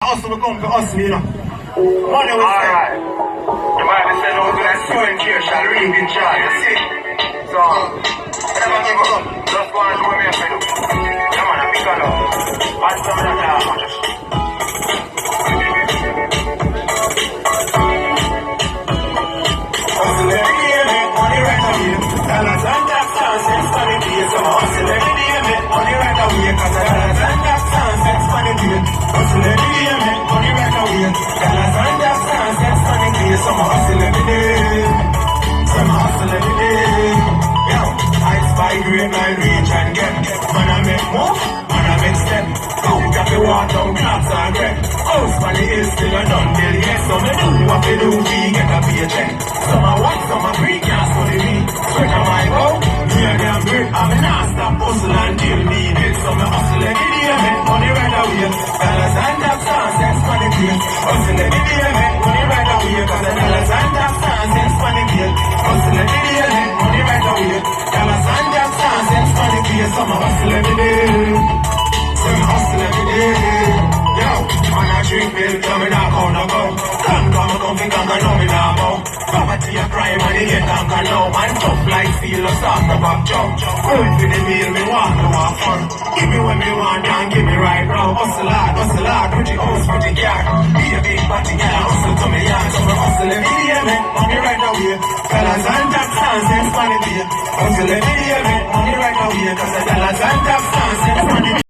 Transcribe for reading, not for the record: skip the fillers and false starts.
Hustle will come to hustle, you know. Money will say. Alright. The Bible said, "Those that sow in care shall reap in joy." You see? So, never give up. Just go and do what you have to do. Come on, pick on up. What's some of that? Hustle every day, make money right away. Dollars and tax nonsense for the day. So hustle every day, make money right away. Cause dollars and tax nonsense for the day. Hustle every day, make money right away. Dollars and tax nonsense for the day. So hustle every day. Some hustle every day. Yo, I spy grade my reach and get. Man, I make move, man, I make step. Don't got the water, clocks and grip. House for the hill still a done deal, yes. So me do what we do, we get a paycheck. Some a one, some a free, can't study me. Sweat on my bow, me a damn grip. I'm a non-stop hustle until needed. So me hustle every day, make money right away. Dollars and tax nonsense for the day. Hustle every day, make money right away. Cause the dollars and tax nonsense for the day. Hustle every day, make money right away. Dollars and tax nonsense for the day. So me hustle every day. Some hustle every day. Yo, man a drink milk, tell me not go no go. Come think I'm gonna know me now go. Poverty a crime and they get conquer now. Man tough like steel or soft the back jump. Going for the meal, me want to have fun. Give me what me want and give me right now. Hustle hard, pretty house, pretty car. Be a big party girl, hustle to me yard. So me hustle every day, make money right away. Dollars and tax nonsense for the day. Hustle every day, make money right away. Cause the dollars and tax nonsense for the day.